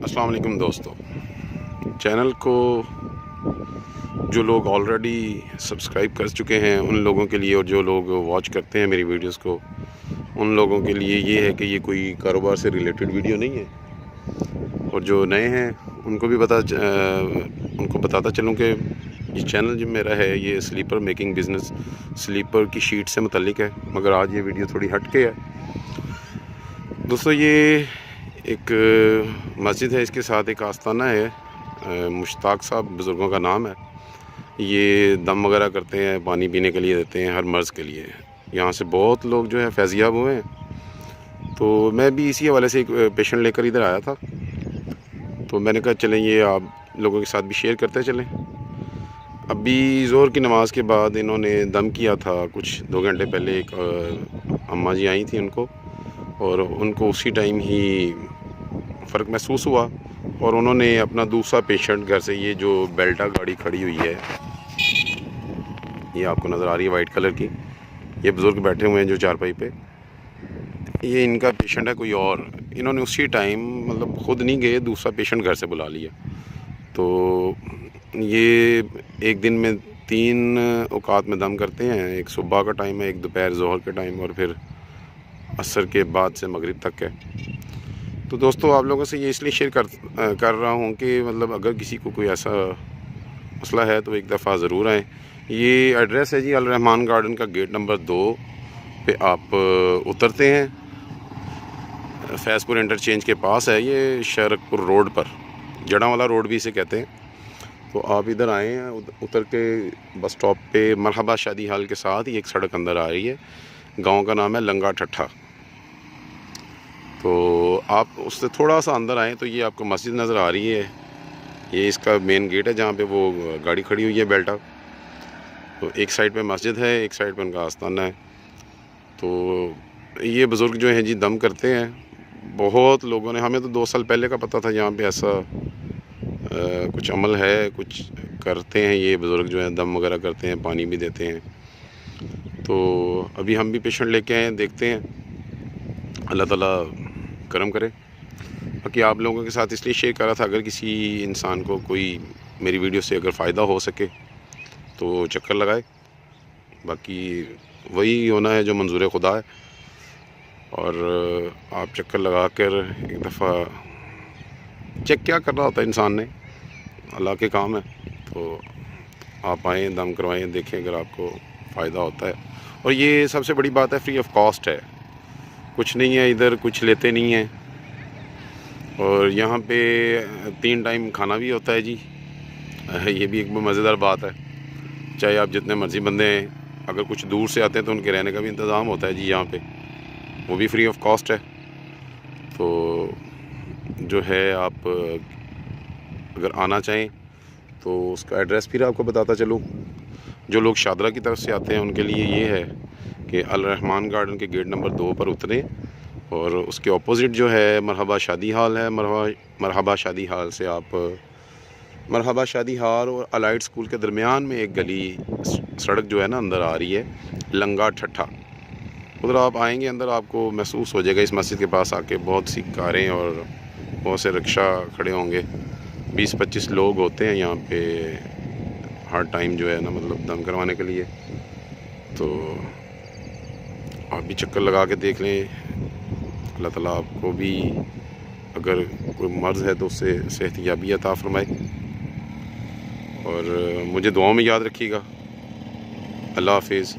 अस्सलाम वालेकुम दोस्तों, चैनल को जो लोग ऑलरेडी सब्सक्राइब कर चुके हैं उन लोगों के लिए, और जो लोग वॉच करते हैं मेरी वीडियोस को, उन लोगों के लिए ये है कि ये कोई कारोबार से रिलेटेड वीडियो नहीं है। और जो नए हैं उनको भी उनको बताता चलूँ कि ये चैनल जो मेरा है ये स्लीपर मेकिंग बिज़नेस, स्लीपर की शीट से मुतल्लिक है। मगर आज ये वीडियो थोड़ी हट के है दोस्तों। ये एक मस्जिद है, इसके साथ एक आस्ताना है। मुश्ताक साहब बुज़ुर्गों का नाम है। ये दम वगैरह करते हैं, पानी पीने के लिए देते हैं हर मर्ज़ के लिए। यहाँ से बहुत लोग जो है फैज़याब हुए हैं। तो मैं भी इसी हवाले से एक पेशेंट लेकर इधर आया था, तो मैंने कहा चलें ये आप लोगों के साथ भी शेयर करते चलें। अभी ज़ोहर की नमाज़ के बाद इन्होंने दम किया था, कुछ 2 घंटे पहले एक अम्मा जी आई थी उनको, और उनको उसी टाइम ही फ़र्क महसूस हुआ। और उन्होंने अपना दूसरा पेशेंट घर से, ये जो बेल्टा गाड़ी खड़ी हुई है ये आपको नज़र आ रही है वाइट कलर की, ये बुज़ुर्ग बैठे हुए हैं जो चारपाई पे, ये इनका पेशेंट है कोई और। इन्होंने उसी टाइम मतलब ख़ुद नहीं गए, दूसरा पेशेंट घर से बुला लिया। तो ये एक दिन में 3 औकात में दम करते हैं। एक सुबह का टाइम है, एक दोपहर ज़ोहर के टाइम, और फिर असर के बाद से मगरिब तक है। तो दोस्तों आप लोगों से ये इसलिए शेयर कर रहा हूँ कि मतलब अगर किसी को कोई ऐसा मसला है तो एक दफ़ा ज़रूर आएँ। ये एड्रेस है जी अल रहमान गार्डन का गेट नंबर 2 पे आप उतरते हैं, फैज़पुर इंटरचेंज के पास है ये, शरकपुर रोड पर, जड़ांवाला रोड भी इसे कहते हैं। तो आप इधर आए हैं, उतर के बस स्टॉप पे मरहबा शादी हाल के साथ ही एक सड़क अंदर आ रही है, गांव का नाम है लंगा ठट्ठा। तो आप उससे थोड़ा सा अंदर आएँ तो ये आपको मस्जिद नज़र आ रही है। ये इसका मेन गेट है जहाँ पे वो गाड़ी खड़ी हुई है बेल्टा। तो एक साइड पे मस्जिद है, एक साइड पे उनका आस्ताना है। तो ये बुज़ुर्ग जो हैं जी दम करते हैं। बहुत लोगों ने, हमें तो 2 साल पहले का पता था यहाँ पे ऐसा कुछ अमल है, कुछ करते हैं ये बुज़ुर्ग जो हैं, दम वगैरह करते हैं, पानी भी देते हैं। तो अभी हम भी पेशेंट लेके आए हैं, देखते हैं, अल्लाह ताला करम करे। बाकी आप लोगों के साथ इसलिए शेयर कर रहा था, अगर किसी इंसान को कोई मेरी वीडियो से अगर फ़ायदा हो सके तो चक्कर लगाए। बाकी वही होना है जो मंजूर खुदा है। और आप चक्कर लगा कर एक दफ़ा चेक क्या करना होता है इंसान ने, अल्लाह के काम है। तो आप आएँ, दम करवाएँ, देखें अगर आपको फ़ायदा होता है। और ये सबसे बड़ी बात है, फ्री ऑफ कॉस्ट है, कुछ नहीं है, इधर कुछ लेते नहीं हैं। और यहाँ पे 3 टाइम खाना भी होता है जी, ये भी एक मज़ेदार बात है। चाहे आप जितने मर्ज़ी बंदे हैं, अगर कुछ दूर से आते हैं तो उनके रहने का भी इंतज़ाम होता है जी यहाँ पे, वो भी फ्री ऑफ कॉस्ट है। तो जो है आप अगर आना चाहें तो उसका एड्रेस फिर आपको बताता चलूँ। जो लोग शादरा की तरफ से आते हैं उनके लिए ये है कि अल रहमान गार्डन के गेट नंबर 2 पर उतरें, और उसके ऑपोज़िट जो है मरहबा शादी हाल है। मरहबा शादी हाल से आप मरहबा शादी हाल और अलाइड स्कूल के दरमियान में एक गली सड़क जो है ना अंदर आ रही है, लंगा ठट्ठा। उधर आप आएंगे, अंदर आपको महसूस हो जाएगा इस मस्जिद के पास आके बहुत सी कारें और बहुत से रिक्शा खड़े होंगे। 20-25 लोग होते हैं यहाँ पे हर टाइम जो है ना, मतलब दम करवाने के लिए। तो आप भी चक्कर लगा के देख लें। अल्लाह ताला आपको भी अगर कोई मर्ज़ है तो उससे सेहतयाबी अता फ़रमाए। और मुझे दुआओं में याद रखिएगा। अल्लाह हाफ़िज़।